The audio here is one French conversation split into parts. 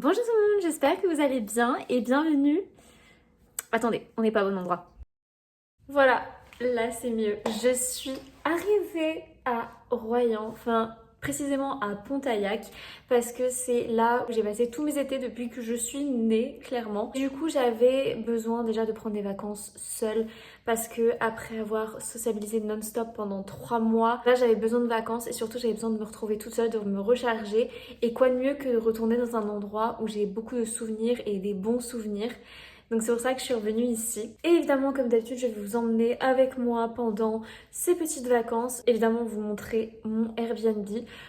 Bonjour tout le monde, j'espère que vous allez bien et bienvenue. Attendez, on n'est pas au bon endroit. Voilà, là c'est mieux. Je suis arrivée à Royan, enfin précisément à Pontaillac, parce que c'est là où j'ai passé tous mes étés depuis que je suis née, clairement. Du coup, j'avais besoin déjà de prendre des vacances seule, parce que après avoir sociabilisé non-stop pendant 3 mois, là j'avais besoin de vacances et surtout j'avais besoin de me retrouver toute seule, de me recharger. Et quoi de mieux que de retourner dans un endroit où j'ai beaucoup de souvenirs et des bons souvenirs. Donc c'est pour ça que je suis revenue ici. Et évidemment, comme d'habitude, je vais vous emmener avec moi pendant ces petites vacances. Évidemment, vous montrer mon Airbnb.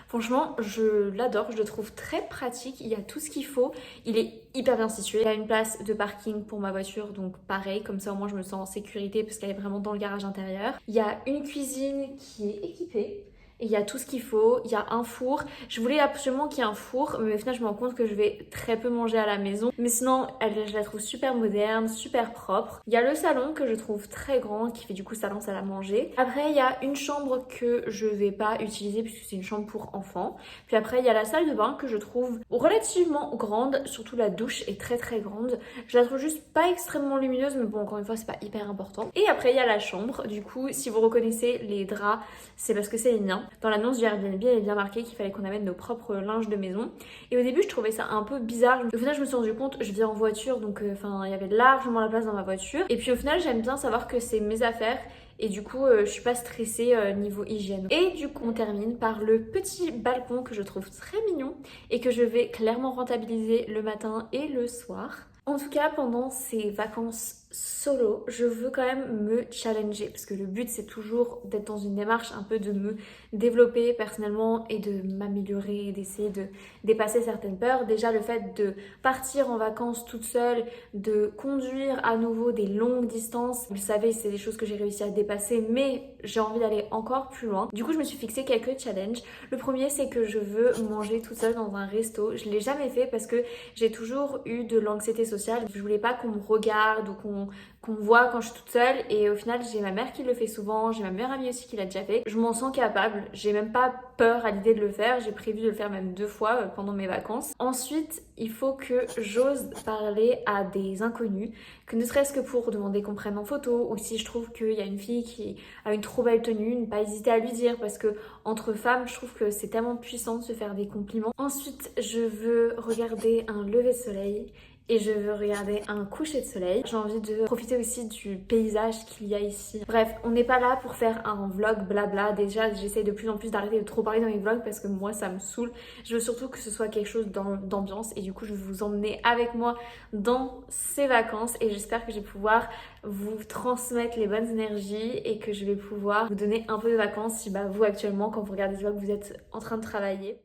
Franchement, je l'adore, je le trouve très pratique. Il y a tout ce qu'il faut. Il est hyper bien situé. Il y a une place de parking pour ma voiture, donc pareil, comme ça au moins je me sens en sécurité parce qu'elle est vraiment dans le garage intérieur. Il y a une cuisine qui est équipée. Et il y a tout ce qu'il faut, il y a un four. Je voulais absolument qu'il y ait un four, mais au final je me rends compte que je vais très peu manger à la maison. Mais sinon, je la trouve super moderne, super propre. Il y a le salon que je trouve très grand, qui fait du coup salon salle à manger. Après, il y a une chambre que je vais pas utiliser puisque c'est une chambre pour enfants. Puis après, il y a la salle de bain que je trouve relativement grande, surtout la douche est très très grande. Je la trouve juste pas extrêmement lumineuse, mais bon, encore une fois, c'est pas hyper important. Et après, il y a la chambre. Du coup, si vous reconnaissez les draps, c'est parce que c'est les miens. Dans l'annonce du Airbnb, il est bien marqué qu'il fallait qu'on amène nos propres linges de maison. Et au début, je trouvais ça un peu bizarre. Au final, je me suis rendu compte, je viens en voiture, donc il y avait largement la place dans ma voiture. Et puis au final, j'aime bien savoir que c'est mes affaires. Et du coup, je suis pas stressée niveau hygiène. Et du coup, on termine par le petit balcon que je trouve très mignon et que je vais clairement rentabiliser le matin et le soir. En tout cas, pendant ces vacances solo, je veux quand même me challenger parce que le but c'est toujours d'être dans une démarche un peu de me développer personnellement et de m'améliorer, d'essayer de dépasser certaines peurs. Déjà le fait de partir en vacances toute seule, de conduire à nouveau des longues distances, vous le savez, c'est des choses que j'ai réussi à dépasser, mais j'ai envie d'aller encore plus loin. Du coup, je me suis fixé quelques challenges. Le premier, c'est que je veux manger toute seule dans un resto. Je l'ai jamais fait parce que j'ai toujours eu de l'anxiété sociale. Je voulais pas qu'on me regarde ou qu'on me voit quand je suis toute seule. Et au final, j'ai ma mère qui le fait souvent, j'ai ma meilleure amie aussi qui l'a déjà fait. Je m'en sens capable. J'ai même pas peur à l'idée de le faire. J'ai prévu de le faire même 2 fois pendant mes vacances. Ensuite, il faut que j'ose parler à des inconnus, que ne serait-ce que pour demander qu'on prenne en photo, ou si je trouve qu'il y a une fille qui a une trop belle tenue, ne pas hésiter à lui dire, parce que entre femmes, je trouve que c'est tellement puissant de se faire des compliments. Ensuite, je veux regarder un lever de soleil et je veux regarder un coucher de soleil. J'ai envie de profiter aussi du paysage qu'il y a ici. Bref, on n'est pas là pour faire un vlog blabla. Déjà, j'essaie de plus en plus d'arrêter de trop parler dans mes vlogs parce que moi, ça me saoule. Je veux surtout que ce soit quelque chose d'ambiance et du coup, je vais vous emmener avec moi dans ces vacances et j'espère que je vais pouvoir vous transmettre les bonnes énergies et que je vais pouvoir vous donner un peu de vacances si vous actuellement, quand vous regardez ce vlog, vous êtes en train de travailler.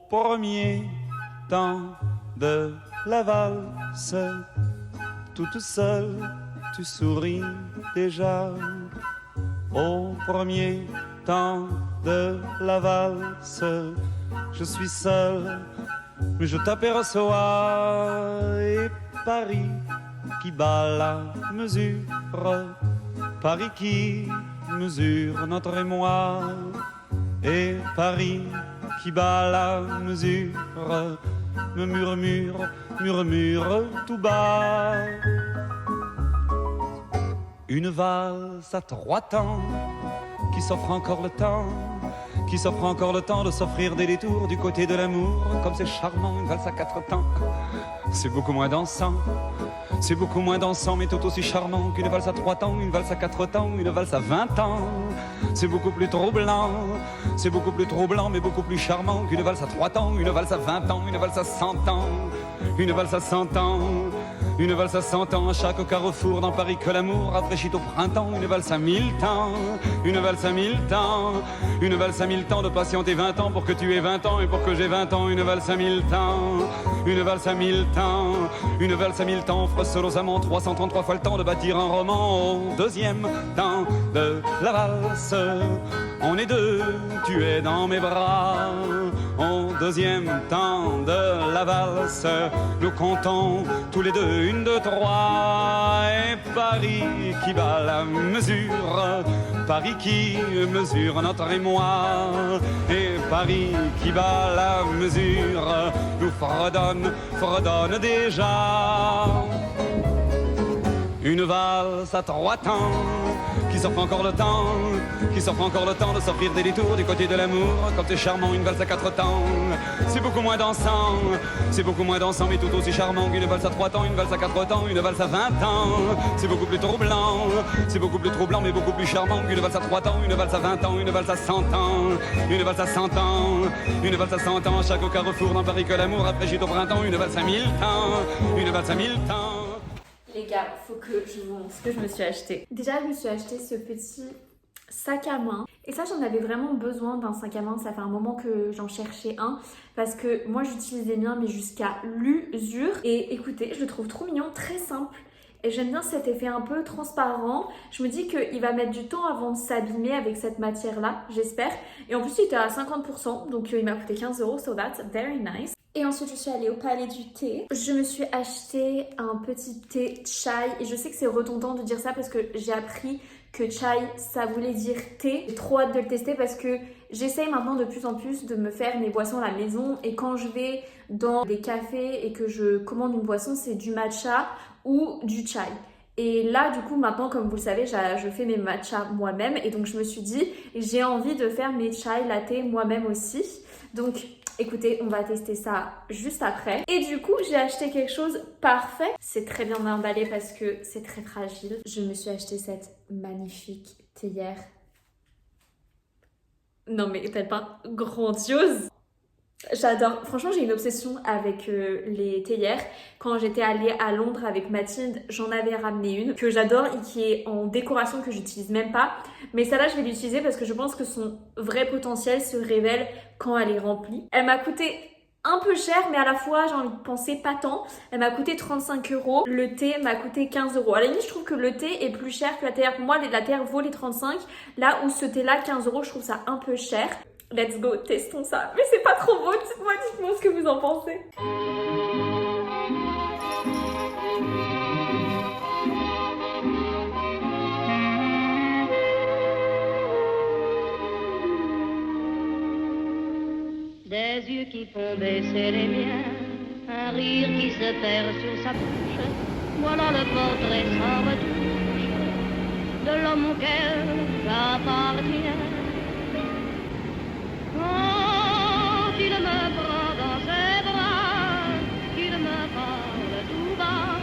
premier temps de la valse, toute seule, tu souris déjà. Au premier temps de la valse, je suis seul, mais je t'aperçois. Et Paris qui bat la mesure, Paris qui mesure notre émoi. Et Paris qui bat la mesure me murmure, murmure tout bas. Une valse à 3 temps qui s'offre encore le temps, qui s'offre encore le temps de s'offrir des détours du côté de l'amour. Comme c'est charmant, une valse à 4 temps, c'est beaucoup moins dansant. C'est beaucoup moins dansant mais tout aussi charmant qu'une valse à 3 temps, une valse à 4 temps, une valse à 20 ans. C'est beaucoup plus troublant, c'est beaucoup plus troublant mais beaucoup plus charmant qu'une valse à 3 temps, une valse à 20 ans, une valse à 100 ans, une valse à 100 ans. Une valse à 100 ans à chaque carrefour dans Paris que l'amour rafraîchit au printemps. Une valse à 1000 temps, une valse à 1000 temps, une valse à 1000 temps de patienter 20 ans pour que tu aies 20 ans et pour que j'ai 20 ans. Une valse à 1000 temps, une valse à 1000 temps, une valse à 1000 temps offre seul aux amants 333 fois le temps de bâtir un roman. Au deuxième temps de la valse, on est deux, tu es dans mes bras. Au deuxième temps de la valse, nous comptons tous les deux 1, 2, 3. Et Paris qui bat la mesure, Paris qui mesure notre émoi. Et Paris qui bat la mesure nous fredonne, fredonne déjà. Une valse à 3 temps qui s'offre encore le temps, qui s'offre encore le temps de s'offrir des détours du côté de l'amour. Comme c'est charmant, une valse à 4 temps, c'est beaucoup moins dansant, c'est beaucoup moins dansant mais tout aussi charmant qu'une valse à 3 temps, une valse à 4 temps, une valse à 20 ans. C'est beaucoup plus troublant, c'est beaucoup plus troublant mais beaucoup plus charmant qu'une valse à 3 temps, une valse à 20 ans, une valse à 100 ans, une valse à 100 ans, une valse à 100 ans à chaque carrefour dans Paris que l'amour rafraîchit au printemps. Une valse à 1000 temps, une valse à 1000 temps. Les gars, faut que je vous montre ce que je me suis acheté. Déjà, je me suis acheté ce petit sac à main. Et ça, j'en avais vraiment besoin d'un sac à main. Ça fait un moment que j'en cherchais un. Parce que moi, j'utilise les miens, mais jusqu'à l'usure. Et écoutez, je le trouve trop mignon, très simple. Et j'aime bien cet effet un peu transparent. Je me dis qu'il va mettre du temps avant de s'abîmer avec cette matière-là, j'espère. Et en plus, il était à 50%. Donc, il m'a coûté 15 €. So that's very nice. Et ensuite, je suis allée au Palais du Thé. Je me suis acheté un petit thé chai. Et je sais que c'est redondant de dire ça parce que j'ai appris que chai, ça voulait dire thé. J'ai trop hâte de le tester parce que j'essaye maintenant de plus en plus de me faire mes boissons à la maison. Et quand je vais dans des cafés et que je commande une boisson, c'est du matcha ou du chai. Et là, du coup, maintenant, comme vous le savez, je fais mes matchas moi-même. Et donc, je me suis dit, j'ai envie de faire mes chai latte moi-même aussi. Donc, écoutez, on va tester ça juste après. Et du coup, j'ai acheté quelque chose parfait. C'est très bien emballé parce que c'est très fragile. Je me suis acheté cette magnifique théière. Non mais est-elle pas grandiose? J'adore. Franchement, j'ai une obsession avec les théières. Quand j'étais allée à Londres avec Mathilde, j'en avais ramené une que j'adore et qui est en décoration, que j'utilise même pas. Mais celle-là, je vais l'utiliser parce que je pense que son vrai potentiel se révèle quand elle est remplie. Elle m'a coûté un peu cher, mais à la fois, j'ai envie de penser pas tant. Elle m'a coûté 35 €. Le thé m'a coûté 15 €. À la limite, je trouve que le thé est plus cher que la théière. Pour moi, la théière vaut les 35. Là où ce thé-là, 15 €, je trouve ça un peu cher. Let's go, testons ça. Mais c'est pas trop beau, dites-moi ce que vous en pensez. Des yeux qui font baisser les miens, un rire qui se perd sur sa bouche. Voilà le portrait sans retouche de l'homme auquel j'appartiens. Quand il me prend dans ses bras, qu'il me parle tout bas,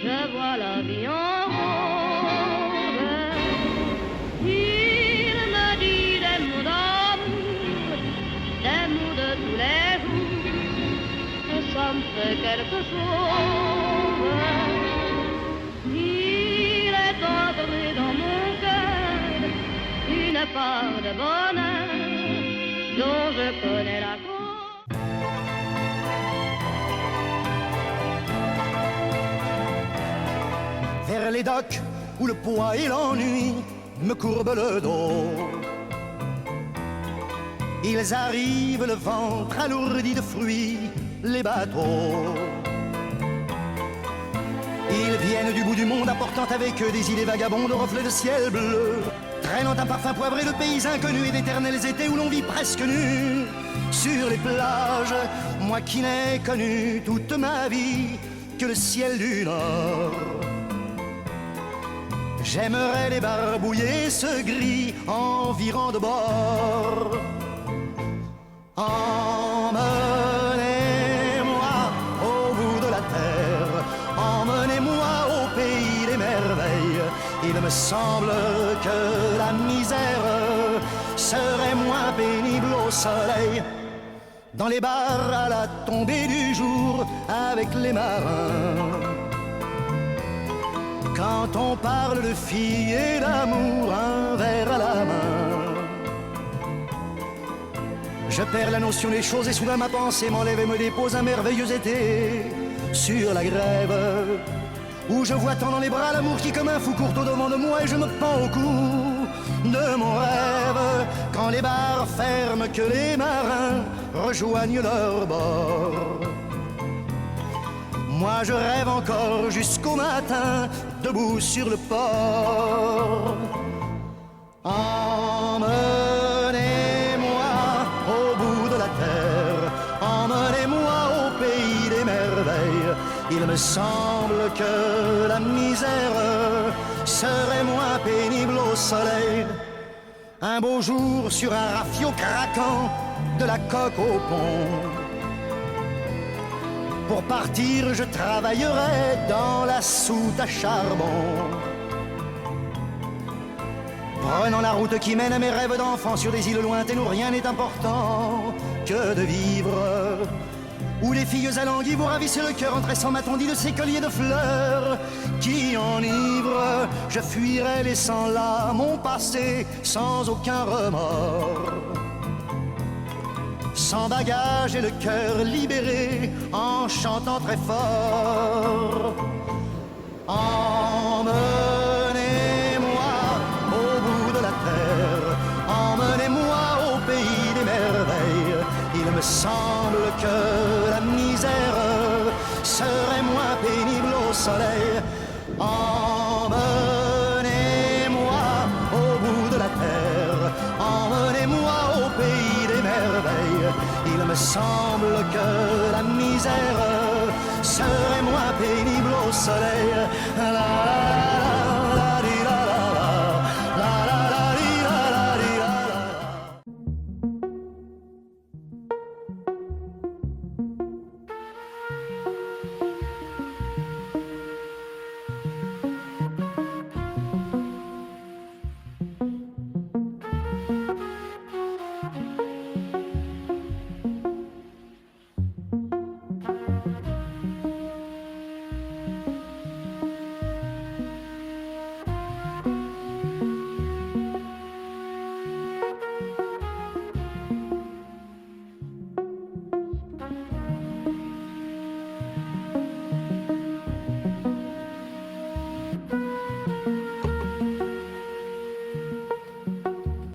je vois la vie en rose. Il me dit des mots d'amour, des mots de tous les jours, et ça me fait quelque chose. Il est entré dans mon cœur une part de bonheur dont je connais la cause. les docks où le poids et l'ennui me courbent le dos. Ils arrivent le ventre alourdi de fruits, les bateaux. Ils viennent du bout du monde apportant avec eux des idées vagabondes de reflets de ciel bleu, traînant un parfum poivré de pays inconnus et d'éternels étés où l'on vit presque nu sur les plages. Moi qui n'ai connu toute ma vie que le ciel du Nord, j'aimerais les barbouiller ce gris environ de bord. Emmenez-moi au bout de la terre, emmenez-moi au pays des merveilles. Il me semble que la misère serait moins pénible au soleil, dans les bars à la tombée du jour avec les marins. Quand on parle de filles et d'amour, un verre à la main. Je perds la notion des choses et soudain ma pensée m'enlève et me dépose un merveilleux été sur la grève, où je vois tant dans les bras l'amour qui comme un fou court au devant de moi et je me pends au cou de mon rêve. Quand les bars ferment, que les marins rejoignent leur bord, moi je rêve encore jusqu'au matin, debout sur le port. Emmenez-moi au bout de la terre, emmenez-moi au pays des merveilles. Il me semble que la misère serait moins pénible au soleil. Un beau jour sur un rafio craquant, de la coque au pont. Pour partir, je travaillerai dans la soute à charbon, prenant la route qui mène à mes rêves d'enfant sur des îles lointaines où rien n'est important que de vivre, où les filles alanguies vous ravissent le cœur en tressant ma tondie de ces colliers de fleurs qui enivrent. Je fuirai laissant là mon passé sans aucun remords, sans bagage et le cœur libéré, en chantant très fort. Emmenez-moi au bout de la terre, emmenez-moi au pays des merveilles. Il me semble que la misère serait moins pénible au soleil. Emmenez-moi au bout de la terre, emmenez-moi au pays des merveilles. Il me semble que la misère serait moins pénible au soleil. La, la, la, la, di, la, la, la, la, la, di, la, la, di, la, la.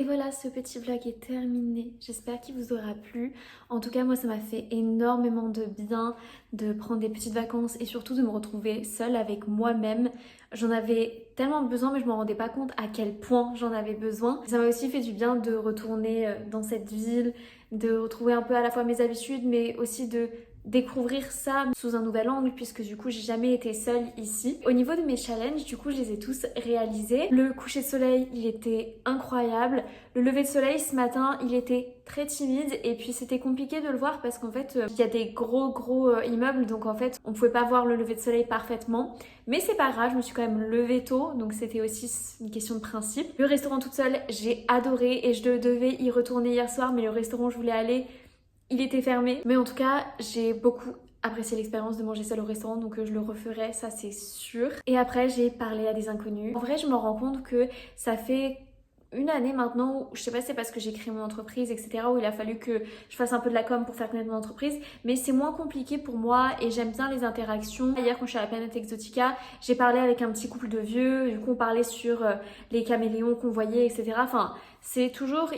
Voilà, ce petit vlog est terminé. J'espère qu'il vous aura plu. En tout cas, moi, ça m'a fait énormément de bien de prendre des petites vacances et surtout de me retrouver seule avec moi-même. J'en avais tellement besoin, mais je ne me rendais pas compte à quel point j'en avais besoin. Ça m'a aussi fait du bien de retourner dans cette ville, de retrouver un peu à la fois mes habitudes, mais aussi de découvrir ça sous un nouvel angle, puisque du coup j'ai jamais été seule ici. Au niveau de mes challenges, du coup je les ai tous réalisés. Le coucher de soleil, il était incroyable. Le lever de soleil ce matin, il était très timide et puis c'était compliqué de le voir parce qu'en fait il y a des gros immeubles, donc en fait on pouvait pas voir le lever de soleil parfaitement. Mais c'est pas grave, je me suis quand même levée tôt, donc c'était aussi une question de principe. Le restaurant toute seule, j'ai adoré et je devais y retourner hier soir, mais le restaurant où je voulais aller, il était fermé. Mais en tout cas, j'ai beaucoup apprécié l'expérience de manger seule au restaurant, donc je le referai, ça c'est sûr. Et après, j'ai parlé à des inconnus. En vrai, je me rends compte que ça fait une année maintenant, où, je sais pas si c'est parce que j'ai créé mon entreprise, etc., où il a fallu que je fasse un peu de la com pour faire connaître mon entreprise, mais c'est moins compliqué pour moi et j'aime bien les interactions. Hier, quand je suis à la Planète Exotica, j'ai parlé avec un petit couple de vieux, du coup on parlait sur les caméléons qu'on voyait, etc. Enfin, c'est toujours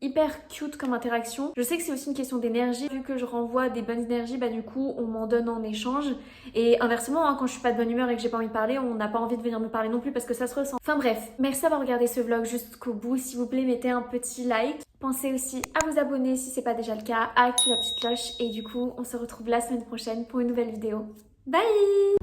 hyper cute comme interaction. Je sais que c'est aussi une question d'énergie. Vu que je renvoie des bonnes énergies, bah du coup on m'en donne en échange. Et inversement, hein, quand je suis pas de bonne humeur et que j'ai pas envie de parler, on n'a pas envie de venir me parler non plus parce que ça se ressent. Enfin bref, merci d'avoir regardé ce vlog jusqu'au bout. S'il vous plaît, mettez un petit like. Pensez aussi à vous abonner si c'est pas déjà le cas, à activer la petite cloche. Et du coup, on se retrouve la semaine prochaine pour une nouvelle vidéo. Bye!